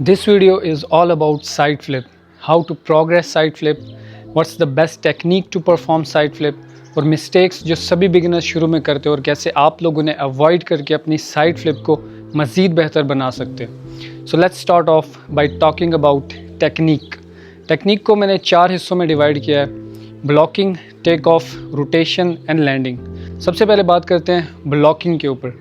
This video is all about side flip, how to progress side flip, what's the best technique to perform side flip और mistakes जो सभी beginners शुरू में करते हैं और कैसे आप लोग उन्हें अवॉइड करके अपनी साइड फ्लिप को मज़ीद बेहतर बना सकते हैं। So let's start off by talking about technique. Technique को मैंने 4 हिस्सों में डिवाइड किया है: blocking, take off, rotation and landing. सबसे पहले बात करते हैं ब्लॉकिंग के ऊपर।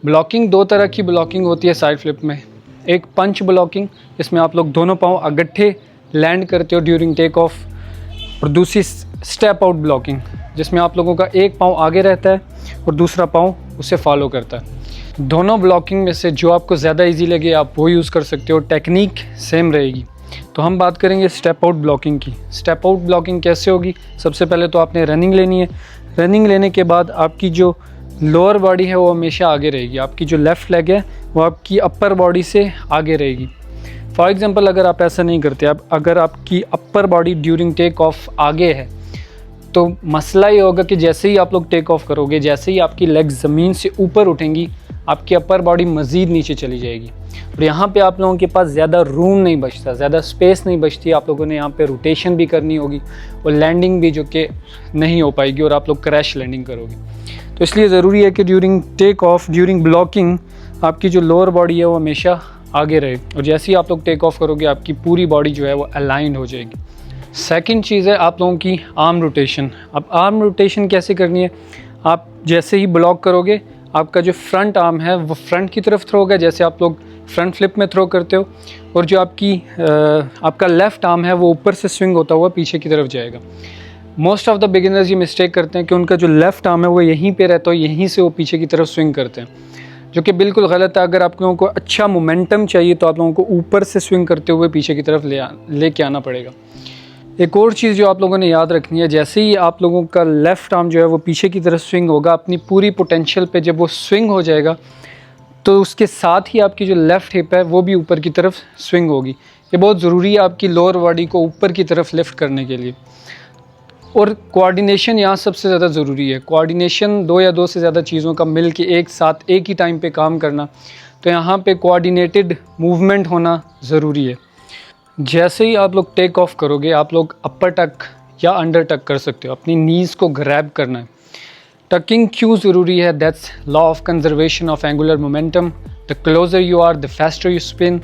ब्लॉकिंग 2 तरह की ब्लॉकिंग होती है साइड फ्लिप में। एक पंच ब्लॉकिंग, इसमें आप लोग दोनों पाँव अगट्ठे लैंड करते हो ड्यूरिंग टेक ऑफ, और दूसरी स्टेप आउट ब्लॉकिंग, जिसमें आप लोगों का एक पाँव आगे रहता है और दूसरा पाँव उसे फॉलो करता है। दोनों ब्लॉकिंग में से जो आपको ज़्यादा इजी लगे आप वो यूज़ कर सकते हो, टेक्निक सेम रहेगी। तो हम बात करेंगे स्टेप आउट ब्लॉकिंग की। स्टेप आउट ब्लॉकिंग कैसे होगी? सबसे पहले तो आपने रनिंग लेनी है। रनिंग लेने के बाद आपकी जो लोअर बॉडी है वो हमेशा आगे रहेगी, आपकी जो लेफ़्ट लेग है वो आपकी अपर बॉडी से आगे रहेगी। फॉर एग्ज़ाम्पल, अगर आप ऐसा नहीं करते, अगर आपकी upper body during take off आगे है तो मसला ये होगा कि जैसे ही आप लोग टेक ऑफ करोगे, जैसे ही आपकी लेग ज़मीन से ऊपर उठेंगी, आपकी अपर बॉडी मज़ीद नीचे चली जाएगी और यहाँ पे आप लोगों के पास ज़्यादा रूम नहीं बचता, ज़्यादा स्पेस नहीं बचती। आप लोगों ने यहाँ पे रोटेशन भी करनी होगी और लैंडिंग भी जो कि नहीं हो पाएगी और आप लोग क्रैश लैंडिंग करोगे। तो इसलिए ज़रूरी है कि during take off, during blocking, आपकी जो लोअर बॉडी है वो हमेशा आगे रहे और जैसे ही आप लोग टेक ऑफ करोगे आपकी पूरी बॉडी जो है वो अलाइंड हो जाएगी। सेकंड चीज़ है आप लोगों की आर्म रोटेशन। अब आर्म रोटेशन कैसे करनी है? आप जैसे ही ब्लॉक करोगे आपका जो फ्रंट आर्म है वो फ्रंट की तरफ थ्रो होगा, जैसे आप लोग फ्रंट फ्लिप में थ्रो करते हो, और जो आपका लेफ़्ट आर्म है वो ऊपर से स्विंग होता हुआ पीछे की तरफ जाएगा। मोस्ट ऑफ द बिगिनर्स ये मिस्टेक करते हैं कि उनका जो लेफ़्ट आर्म है वो यहीं पे रहता है, यहीं से वो पीछे की तरफ स्विंग करते हैं, जो कि बिल्कुल गलत है। अगर आप लोगों को अच्छा मोमेंटम चाहिए तो आप लोगों को ऊपर से स्विंग करते हुए पीछे की तरफ लेके आना पड़ेगा। एक और चीज़ जो आप लोगों ने याद रखनी है, जैसे ही आप लोगों का लेफ़्ट आर्म जो है वो पीछे की तरफ स्विंग होगा, अपनी पूरी पोटेंशियल पे जब वो स्विंग हो जाएगा तो उसके साथ ही आपकी जो लेफ़्ट हिप है वो भी ऊपर की तरफ स्विंग होगी। ये बहुत ज़रूरी है आपकी लोअर बॉडी को ऊपर की तरफ लिफ्ट करने के लिए। और कोऑर्डिनेशन यहाँ सबसे ज़्यादा ज़रूरी है। कोऑर्डिनेशन 2 या 2 से ज़्यादा चीज़ों का मिल के एक साथ एक ही टाइम पे काम करना, तो यहाँ पे कोऑर्डिनेटेड मूवमेंट होना ज़रूरी है। जैसे ही आप लोग टेक ऑफ करोगे आप लोग अपर टक या अंडर टक कर सकते हो, अपनी नीज़ को ग्रैब करना है। टकिंग क्यों ज़रूरी है? That's law of conservation of angular momentum. The closer you are the faster you spin.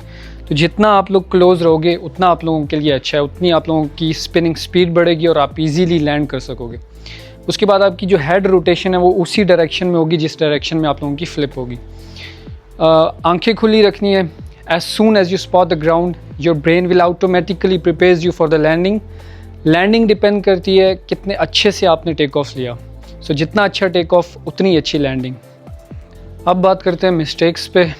तो जितना आप लोग क्लोज़ रहोगे उतना आप लोगों के लिए अच्छा है, उतनी आप लोगों की स्पिनिंग स्पीड बढ़ेगी और आप इजीली लैंड कर सकोगे। उसके बाद आपकी जो हेड रोटेशन है वो उसी डायरेक्शन में होगी जिस डायरेक्शन में आप लोगों की फ्लिप होगी। आंखें खुली रखनी है। As soon as you spot the ground, your brain will automatically prepares you for the landing. Landing depend करती है कितने अच्छे से आपने टेक ऑफ लिया। सो जितना अच्छा टेक ऑफ उतनी अच्छी लैंडिंग। अब बात करते हैं मिस्टेक्स पे।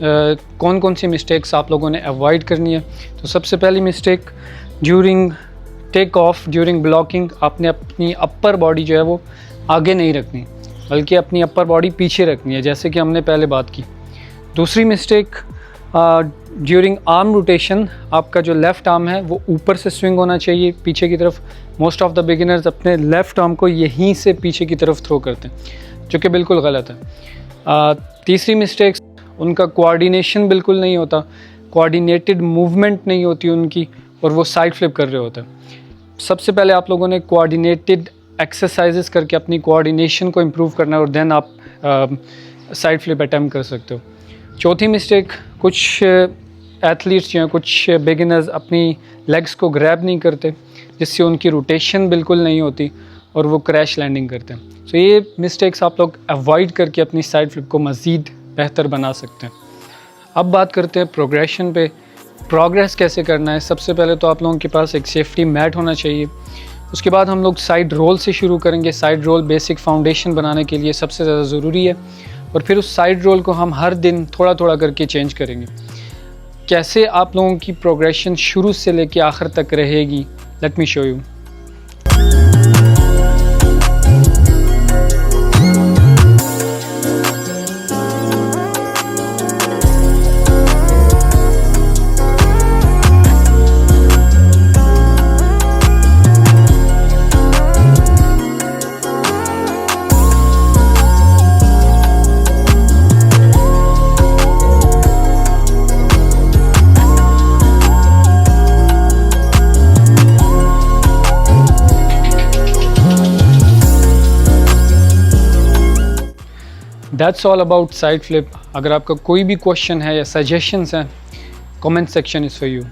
कौन कौन सी मिस्टेक्स आप लोगों ने अवॉइड करनी है? तो सबसे पहली mistake, during take off, during blocking, आपने अपनी अपर बॉडी जो है वो आगे नहीं रखनी, बल्कि अपनी अपर बॉडी पीछे रखनी है, जैसे कि हमने पहले बात की। दूसरी मिस्टेक, ड्यूरिंग आर्म रोटेशन, आपका जो लेफ़्ट आर्म है वो ऊपर से स्विंग होना चाहिए पीछे की तरफ। मोस्ट ऑफ द बिगिनर्स अपने लेफ़्ट आर्म को यहीं से पीछे की तरफ थ्रो करते हैं, जो कि बिल्कुल गलत है। तीसरी मिस्टेक, उनका कोऑर्डिनेशन बिल्कुल नहीं होता, कोऑर्डिनेटेड मूवमेंट नहीं होती उनकी और वो साइड फ्लिप कर रहे होते हैं। सबसे पहले आप लोगों ने कोऑर्डिनेटेड एक्सरसाइजेस करके अपनी कोऑर्डिनेशन को इम्प्रूव करना है और देन आप साइड फ्लिप अटैम्प्ट कर सकते हो। चौथी मिस्टेक, कुछ एथलीट्स जो हैं, कुछ बिगिनर्स अपनी लेग्स को ग्रैब नहीं करते, जिससे उनकी रोटेशन बिल्कुल नहीं होती और वो क्रैश लैंडिंग करते हैं। सो ये मिस्टेक्स आप लोग अवॉइड करके अपनी साइड फ्लिप को मज़ीद बेहतर बना सकते हैं। अब बात करते हैं प्रोग्रेशन पे। प्रोग्रेस कैसे करना है? सबसे पहले तो आप लोगों के पास एक सेफ्टी मैट होना चाहिए। उसके बाद हम लोग साइड रोल से शुरू करेंगे। साइड रोल बेसिक फाउंडेशन बनाने के लिए सबसे ज़्यादा ज़रूरी है और फिर उस साइड रोल को हम हर दिन थोड़ा थोड़ा करके चेंज करेंगे। कैसे आप लोगों की प्रोग्रेशन शुरू से लेके आखिर तक रहेगी, let me show you. That's all about side flip. अगर आपका कोई भी क्वेश्चन है या सजेशंस हैं, comment section is for you.